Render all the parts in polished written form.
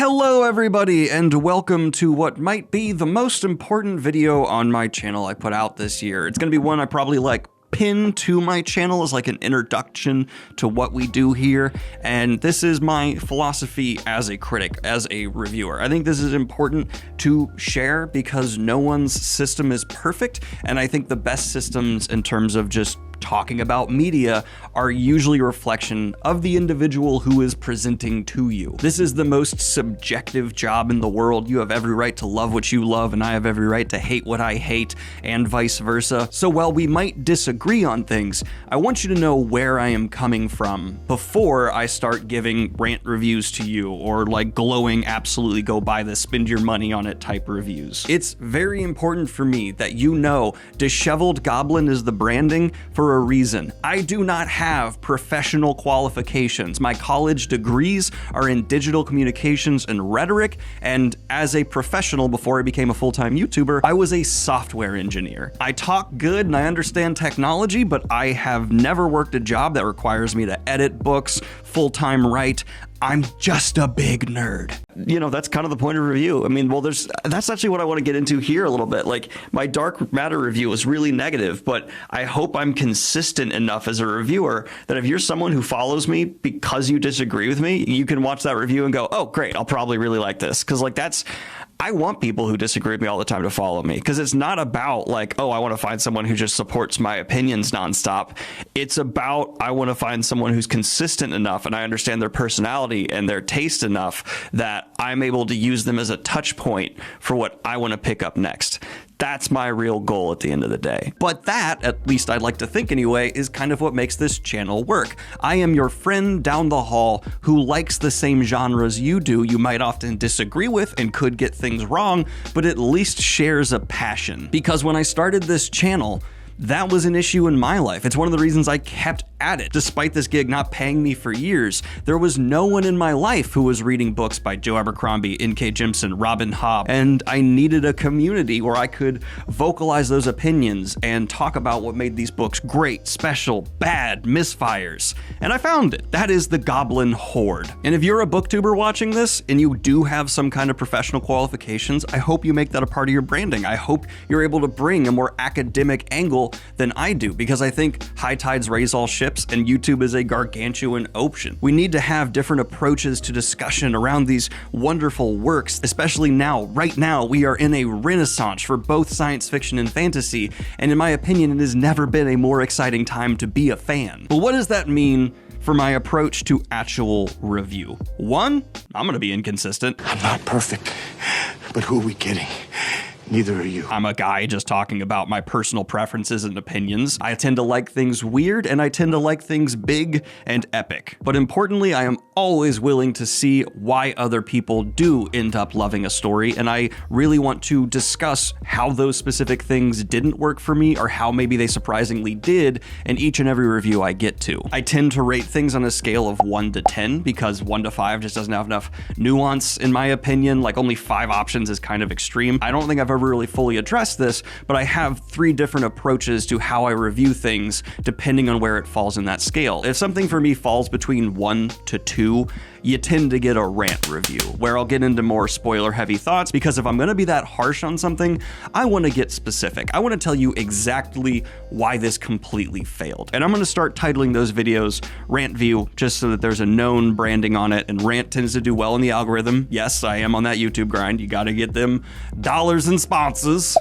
Hello everybody, and welcome to what might be the most important video on my channel I put out this year. It's gonna be one I probably pin to my channel as like an introduction to what we do here, and this is my philosophy as a critic, as a reviewer. I think this is important to share because no one's system is perfect, and I think the best systems in terms of just talking about media are usually a reflection of the individual who is presenting to you. This is the most subjective job in the world. You have every right to love what you love, and I have every right to hate what I hate, and vice versa. So while we might disagree on things, I want you to know where I am coming from before I start giving rant reviews to you, or like glowing, absolutely go buy this, spend your money on it type reviews. It's very important for me that you know Disheveled Goblin is the branding for a reason. I do not have professional qualifications. My college degrees are in digital communications and rhetoric, and as a professional before I became a full-time YouTuber, I was a software engineer. I talk good and I understand technology, but I have never worked a job that requires me to edit books, full-time write. I'm just a big nerd. You know, that's kind of the point of review. I mean, well, that's actually what I want to get into here a little bit. Like, my Dark Matter review was really negative, but I hope I'm consistent enough as a reviewer that if you're someone who follows me because you disagree with me, you can watch that review and go, oh, great, I'll probably really like this. Because, like, I want people who disagree with me all the time to follow me, because it's not about like, oh, I want to find someone who just supports my opinions nonstop. It's about, I want to find someone who's consistent enough and I understand their personality and their taste enough that I'm able to use them as a touch point for what I want to pick up next. That's my real goal at the end of the day. But that, at least I'd like to think anyway, is kind of what makes this channel work. I am your friend down the hall who likes the same genres you do. You might often disagree with and could get things wrong, but at least shares a passion. Because when I started this channel, that was an issue in my life. It's one of the reasons I kept at it. Despite this gig not paying me for years, there was no one in my life who was reading books by Joe Abercrombie, N.K. Jemisin, Robin Hobb, and I needed a community where I could vocalize those opinions and talk about what made these books great, special, bad, misfires. And I found it. That is the Goblin Horde. And if you're a booktuber watching this and you do have some kind of professional qualifications, I hope you make that a part of your branding. I hope you're able to bring a more academic angle than I do, because I think high tides raise all ships and YouTube is a gargantuan ocean. We need to have different approaches to discussion around these wonderful works, especially now. Right now, we are in a renaissance for both science fiction and fantasy, and in my opinion, it has never been a more exciting time to be a fan. But what does that mean for my approach to actual review? One, I'm gonna be inconsistent. I'm not perfect, but who are we kidding? Neither are you. I'm a guy just talking about my personal preferences and opinions. I tend to like things weird, and I tend to like things big and epic. But importantly, I am always willing to see why other people do end up loving a story, and I really want to discuss how those specific things didn't work for me, or how maybe they surprisingly did in each and every review I get to. I tend to rate things on a scale of 1 to 10, because 1 to 5 just doesn't have enough nuance in my opinion. Like, only 5 options is kind of extreme. I don't think I've ever really fully addressed this, but I have 3 different approaches to how I review things depending on where it falls in that scale. If something for me falls between 1 to 2, you tend to get a rant review, where I'll get into more spoiler heavy thoughts, because if I'm gonna be that harsh on something, I wanna get specific. I wanna tell you exactly why this completely failed. And I'm gonna start titling those videos Rant View, just so that there's a known branding on it, and rant tends to do well in the algorithm. Yes, I am on that YouTube grind. You gotta get them dollars and sponsors.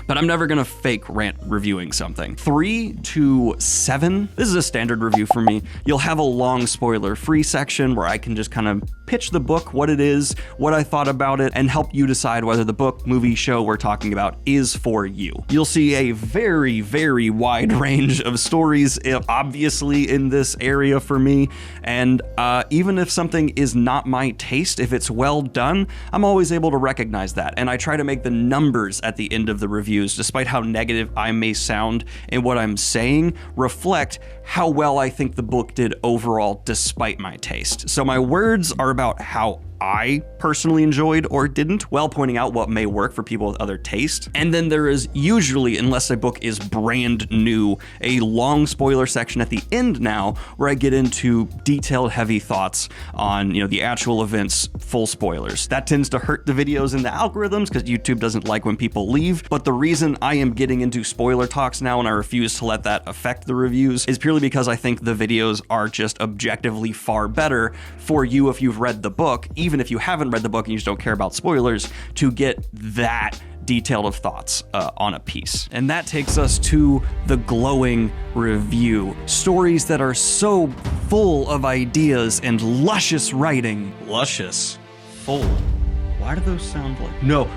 But I'm never gonna fake rant reviewing something. 3 to 7, this is a standard review for me. You'll have a long spoiler-free section where I can just kind of pitch the book, what it is, what I thought about it, and help you decide whether the book, movie, show we're talking about is for you. You'll see a very, very wide range of stories, obviously, in this area for me, and even if something is not my taste, if it's well done, I'm always able to recognize that, and I try to make the numbers at the end of the review, despite how negative I may sound in what I'm saying, reflect how well I think the book did overall despite my taste. So my words are about how I personally enjoyed or didn't, while pointing out what may work for people with other taste. And then there is usually, unless a book is brand new, a long spoiler section at the end now where I get into detailed, heavy thoughts on, the actual events, full spoilers. That tends to hurt the videos in the algorithms because YouTube doesn't like when people leave. But the reason I am getting into spoiler talks now and I refuse to let that affect the reviews is purely because I think the videos are just objectively far better for you if you've read the book, even if you haven't read the book and you just don't care about spoilers, to get that detailed of thoughts on a piece. And that takes us to the glowing review. Stories that are so full of ideas and luscious writing. Luscious. Full. Why do those sound like... No!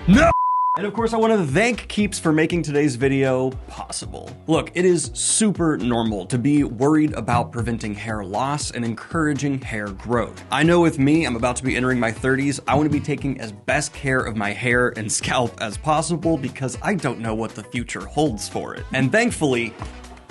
And of course, I want to thank Keeps for making today's video possible. Look, it is super normal to be worried about preventing hair loss and encouraging hair growth. I know with me, I'm about to be entering my 30s. I want to be taking as best care of my hair and scalp as possible because I don't know what the future holds for it. And thankfully,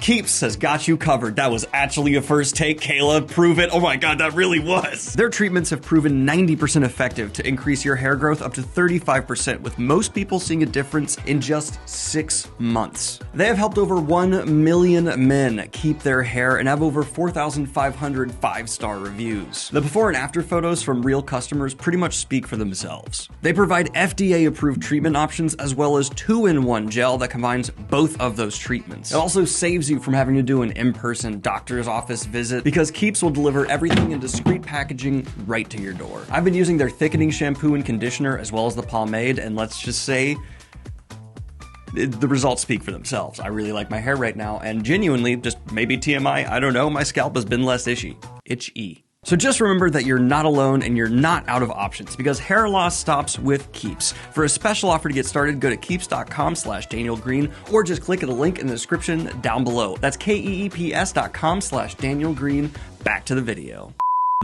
Keeps has got you covered. That was actually a first take, Kayla. Prove it. Oh my God, that really was. Their treatments have proven 90% effective to increase your hair growth up to 35%, with most people seeing a difference in just 6 months. They have helped over 1 million men keep their hair and have over 4,500 5-star reviews. The before and after photos from real customers pretty much speak for themselves. They provide FDA-approved treatment options as well as 2-in-1 gel that combines both of those treatments. It also saves you from having to do an in-person doctor's office visit because Keeps will deliver everything in discreet packaging right to your door. I've been using their thickening shampoo and conditioner as well as the pomade, and let's just say the results speak for themselves. I really like my hair right now, and genuinely, just maybe TMI, I don't know, my scalp has been less itchy. So just remember that you're not alone and you're not out of options because hair loss stops with Keeps. For a special offer to get started, go to keeps.com/DanielGreen or just click the link in the description down below. That's keeps.com/DanielGreen. Back to the video.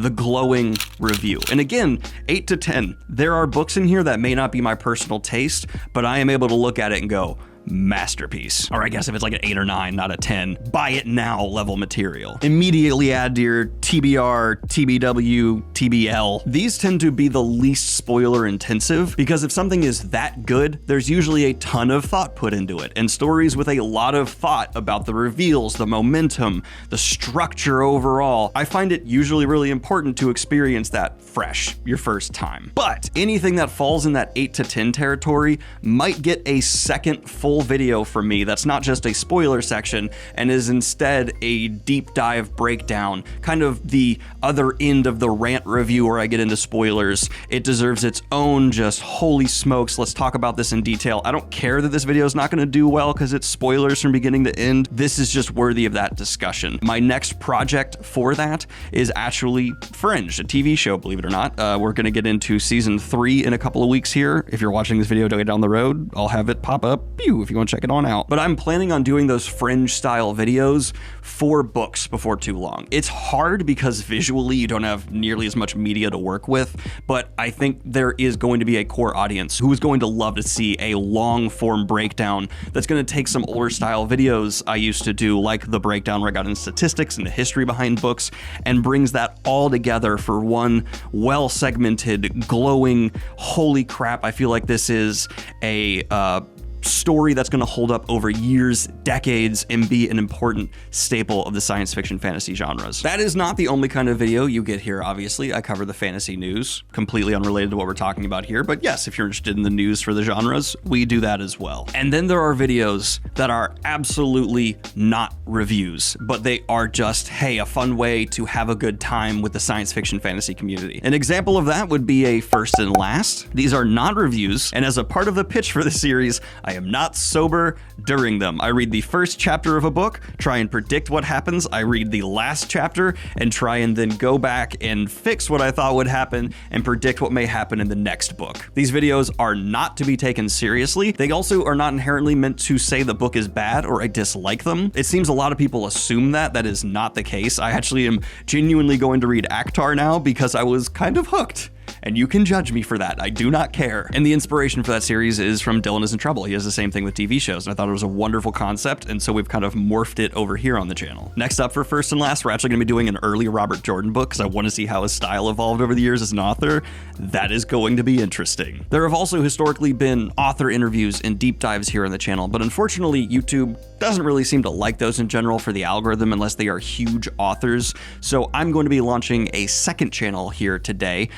The glowing review. And again, 8 to 10. There are books in here that may not be my personal taste, but I am able to look at it and go, masterpiece. Or I guess if it's like an 8 or 9, not a 10, buy it now level material. Immediately add to your TBR, TBW, TBL. These tend to be the least spoiler intensive because if something is that good, there's usually a ton of thought put into it and stories with a lot of thought about the reveals, the momentum, the structure overall. I find it usually really important to experience that fresh your first time. But anything that falls in that 8 to 10 territory might get a second full video from me that's not just a spoiler section and is instead a deep dive breakdown, kind of the other end of the rant review where I get into spoilers. It deserves its own just holy smokes, let's talk about this in detail. I don't care that this video is not going to do well because it's spoilers from beginning to end. This is just worthy of that discussion. My next project for that is actually Fringe, a TV show, believe it or not. We're going to get into season 3 in a couple of weeks here. If you're watching this video down the road, I'll have it pop up, pew, if you want to check it on out. But I'm planning on doing those Fringe style videos for books before too long. It's hard because visually you don't have nearly as much media to work with, but I think there is going to be a core audience who is going to love to see a long form breakdown that's going to take some older style videos I used to do, like the breakdown where I got into statistics and the history behind books, and brings that all together for one well segmented, glowing, holy crap, I feel like this is a story that's going to hold up over years, decades, and be an important staple of the science fiction fantasy genres. That is not the only kind of video you get here, obviously. I cover the fantasy news, completely unrelated to what we're talking about here, but yes, if you're interested in the news for the genres, we do that as well. And then there are videos that are absolutely not reviews, but they are just, hey, a fun way to have a good time with the science fiction fantasy community. An example of that would be a first and last. These are not reviews, and as a part of the pitch for this series, I am not sober during them. I read the first chapter of a book, try and predict what happens. I read the last chapter and try and then go back and fix what I thought would happen and predict what may happen in the next book. These videos are not to be taken seriously. They also are not inherently meant to say the book is bad or I dislike them. It seems a lot of people assume that. That is not the case. I actually am genuinely going to read ACOTAR now because I was kind of hooked. And you can judge me for that. I do not care. And the inspiration for that series is from Dylan Is in Trouble. He has the same thing with TV shows. And I thought it was a wonderful concept. And so we've kind of morphed it over here on the channel. Next up for First and Last, we're actually going to be doing an early Robert Jordan book because I want to see how his style evolved over the years as an author. That is going to be interesting. There have also historically been author interviews and deep dives here on the channel, but unfortunately, YouTube doesn't really seem to like those in general for the algorithm unless they are huge authors. So I'm going to be launching a second channel here today.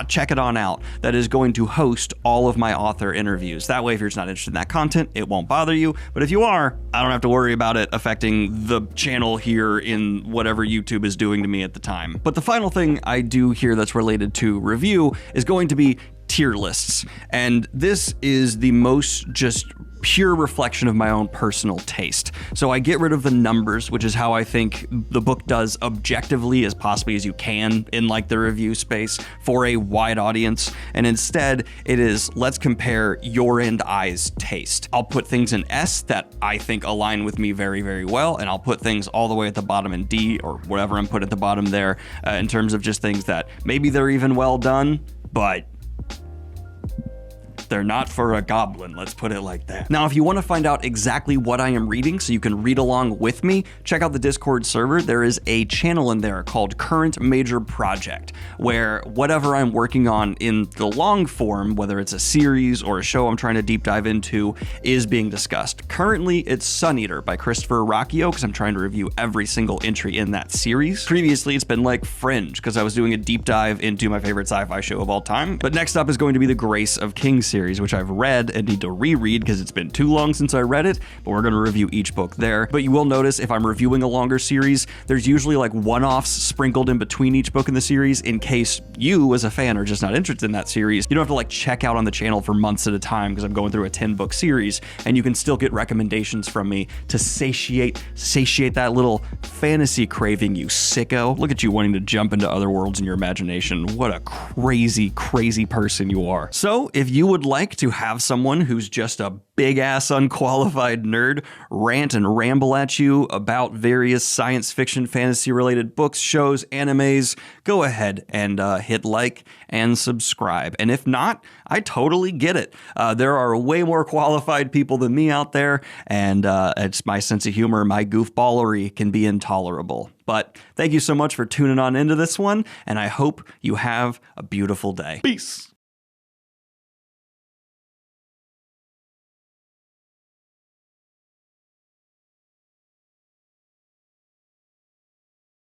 Check it on out. That is going to host all of my author interviews. That way, if you're just not interested in that content, it won't bother you. But if you are, I don't have to worry about it affecting the channel here in whatever YouTube is doing to me at the time. But the final thing I do here that's related to review is going to be tier lists. And this is the most just pure reflection of my own personal taste. So I get rid of the numbers, which is how I think the book does objectively as possibly as you can in like the review space for a wide audience. And instead it is, let's compare your and I's taste. I'll put things in S that I think align with me very, very well. And I'll put things all the way at the bottom in D or whatever I'm put at the bottom there in terms of just things that maybe they're even well done, but they're not for a goblin, let's put it like that. Now, if you want to find out exactly what I am reading so you can read along with me, check out the Discord server. There is a channel in there called Current Major Project, where whatever I'm working on in the long form, whether it's a series or a show I'm trying to deep dive into, is being discussed. Currently, it's Sun Eater by Christopher Rocchio, because I'm trying to review every single entry in that series. Previously, it's been like Fringe, because I was doing a deep dive into my favorite sci-fi show of all time. But next up is going to be the Grace of Kings series, which I've read and need to reread because it's been too long since I read it, but we're going to review each book there. But you will notice if I'm reviewing a longer series, there's usually like one-offs sprinkled in between each book in the series in case you as a fan are just not interested in that series. You don't have to like check out on the channel for months at a time because I'm going through a 10-book series, and you can still get recommendations from me to satiate that little fantasy craving, you sicko. Look at you wanting to jump into other worlds in your imagination. What a crazy, crazy person you are. So if you would like to have someone who's just a big ass unqualified nerd rant and ramble at you about various science fiction, fantasy related books, shows, animes, go ahead and hit like and subscribe. And if not, I totally get it. There are way more qualified people than me out there, and it's my sense of humor, my goofballery can be intolerable. But thank you so much for tuning on into this one, and I hope you have a beautiful day. Peace.